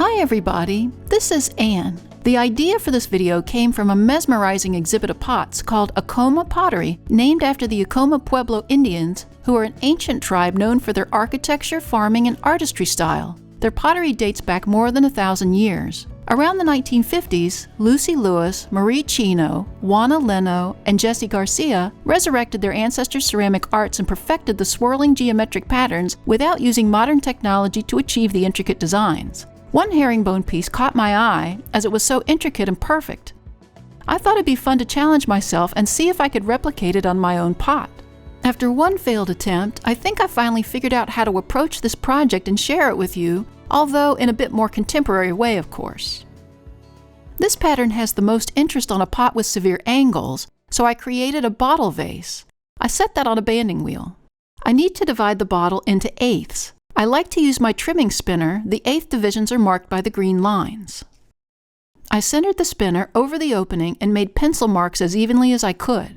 Hi everybody, this is Anne. The idea for this video came from a mesmerizing exhibit of pots called Acoma Pottery, named after the Acoma Pueblo Indians, who are an ancient tribe known for their architecture, farming, and artistry style. Their pottery dates back more than 1,000 years. Around the 1950s, Lucy Lewis, Marie Chino, Juana Leno, and Jessie Garcia resurrected their ancestors' ceramic arts and perfected the swirling geometric patterns without using modern technology to achieve the intricate designs. One herringbone piece caught my eye as it was so intricate and perfect. I thought it'd be fun to challenge myself and see if I could replicate it on my own pot. After one failed attempt, I think I finally figured out how to approach this project and share it with you, although in a bit more contemporary way, of course. This pattern has the most interest on a pot with severe angles, so I created a bottle vase. I set that on a banding wheel. I need to divide the bottle into eighths. I like to use my trimming spinner. The eighth divisions are marked by the green lines. I centered the spinner over the opening and made pencil marks as evenly as I could.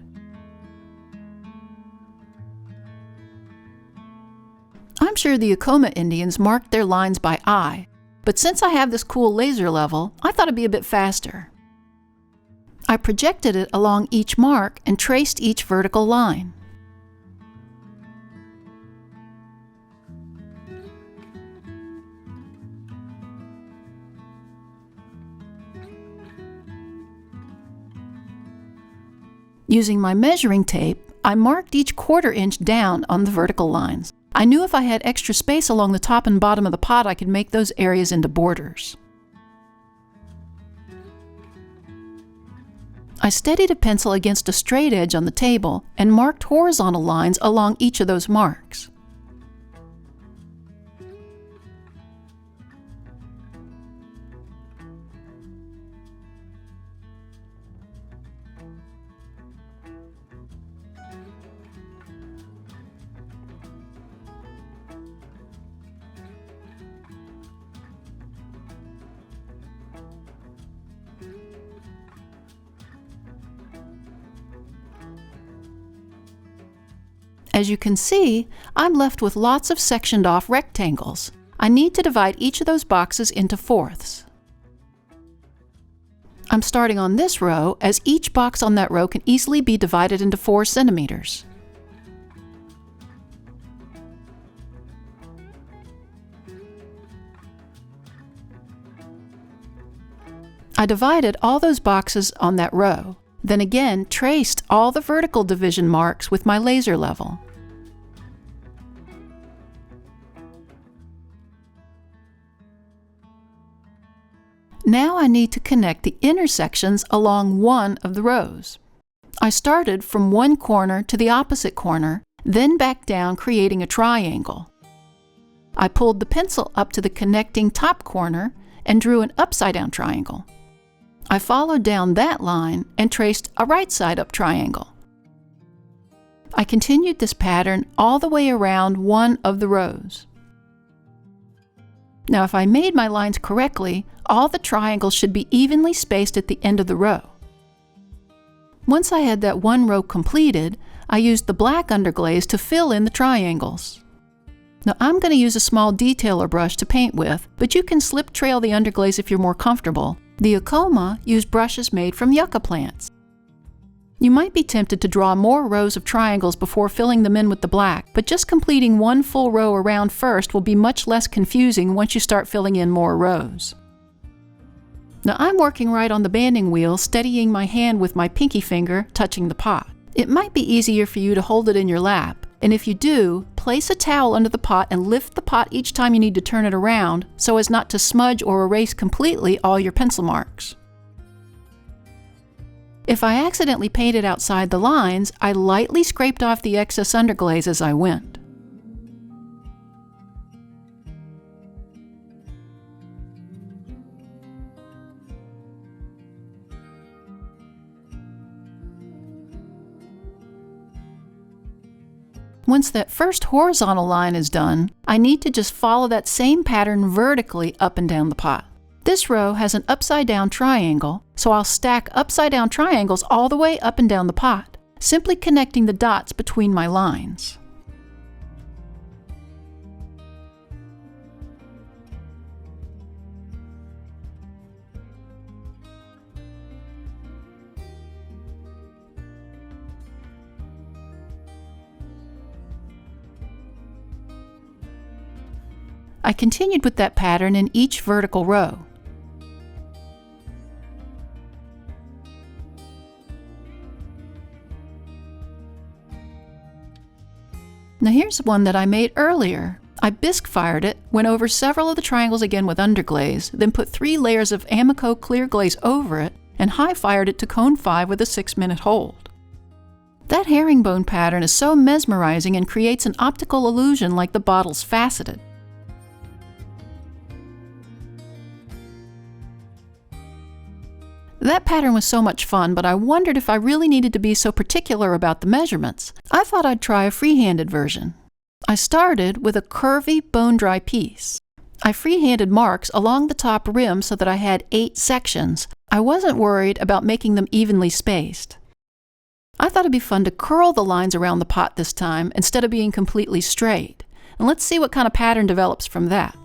I'm sure the Acoma Indians marked their lines by eye, but since I have this cool laser level, I thought it'd be a bit faster. I projected it along each mark and traced each vertical line. Using my measuring tape, I marked each 1/4 inch down on the vertical lines. I knew if I had extra space along the top and bottom of the pot, I could make those areas into borders. I steadied a pencil against a straight edge on the table and marked horizontal lines along each of those marks. As you can see, I'm left with lots of sectioned off rectangles. I need to divide each of those boxes into fourths. I'm starting on this row, as each box on that row can easily be divided into 4 centimeters. I divided all those boxes on that row, then again traced all the vertical division marks with my laser level. Now I need to connect the intersections along one of the rows. I started from one corner to the opposite corner, then back down, creating a triangle. I pulled the pencil up to the connecting top corner and drew an upside-down triangle. I followed down that line and traced a right-side-up triangle. I continued this pattern all the way around one of the rows. Now, if I made my lines correctly, all the triangles should be evenly spaced at the end of the row. Once I had that one row completed, I used the black underglaze to fill in the triangles. Now, I'm going to use a small detailer brush to paint with, but you can slip trail the underglaze if you're more comfortable. The Acoma used brushes made from yucca plants. You might be tempted to draw more rows of triangles before filling them in with the black, but just completing one full row around first will be much less confusing once you start filling in more rows. Now I'm working right on the banding wheel, steadying my hand with my pinky finger, touching the pot. It might be easier for you to hold it in your lap, and if you do, place a towel under the pot and lift the pot each time you need to turn it around so as not to smudge or erase completely all your pencil marks. If I accidentally painted outside the lines, I lightly scraped off the excess underglaze as I went. Once that first horizontal line is done, I need to just follow that same pattern vertically up and down the pot. This row has an upside-down triangle, so I'll stack upside-down triangles all the way up and down the pot, simply connecting the dots between my lines. I continued with that pattern in each vertical row. Now here's one that I made earlier. I bisque fired it, went over several of the triangles again with underglaze, then put 3 layers of Amico clear glaze over it, and high fired it to cone 5 with a 6-minute hold. That herringbone pattern is so mesmerizing and creates an optical illusion like the bottle's faceted. That pattern was so much fun, but I wondered if I really needed to be so particular about the measurements. I thought I'd try a free-handed version. I started with a curvy bone-dry piece. I free-handed marks along the top rim so that I had 8 sections. I wasn't worried about making them evenly spaced. I thought it'd be fun to curl the lines around the pot this time instead of being completely straight. And let's see what kind of pattern develops from that.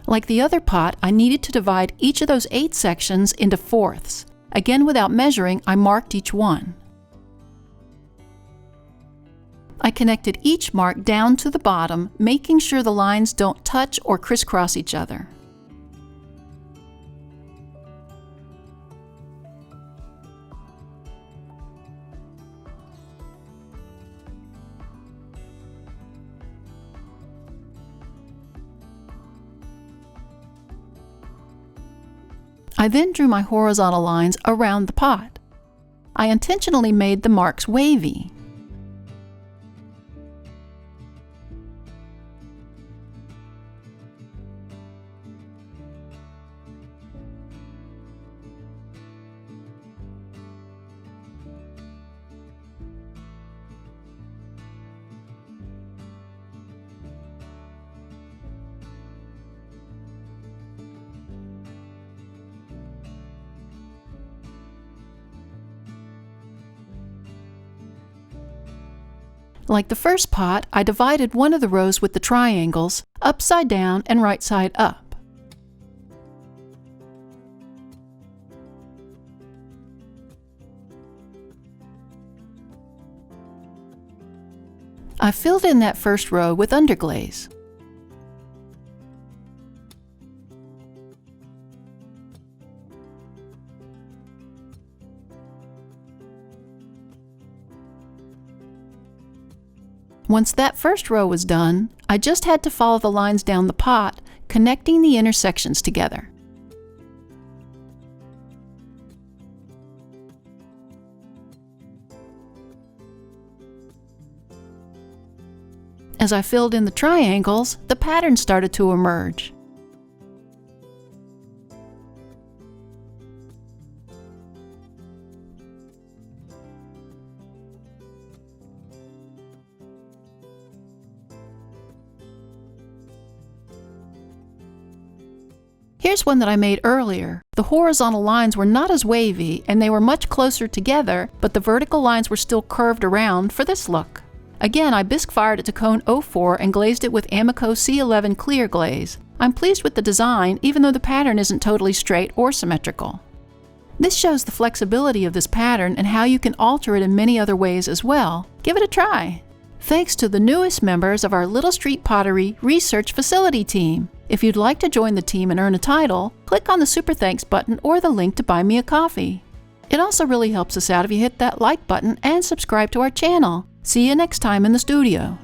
Like the other pot, I needed to divide each of those 8 sections into fourths. Again, without measuring, I marked each one. I connected each mark down to the bottom, making sure the lines don't touch or crisscross each other. I then drew my horizontal lines around the pot. I intentionally made the marks wavy. Like the first pot, I divided one of the rows with the triangles, upside down and right side up. I filled in that first row with underglaze. Once that first row was done, I just had to follow the lines down the pot, connecting the intersections together. As I filled in the triangles, the pattern started to emerge. Here's one that I made earlier. The horizontal lines were not as wavy and they were much closer together, but the vertical lines were still curved around for this look. Again, I bisque fired it to cone 04 and glazed it with Amico C11 clear glaze. I'm pleased with the design, even though the pattern isn't totally straight or symmetrical. This shows the flexibility of this pattern and how you can alter it in many other ways as well. Give it a try! Thanks to the newest members of our Little Street Pottery Research Facility team. If you'd like to join the team and earn a title, click on the Super Thanks button or the link to buy me a coffee. It also really helps us out if you hit that like button and subscribe to our channel. See you next time in the studio.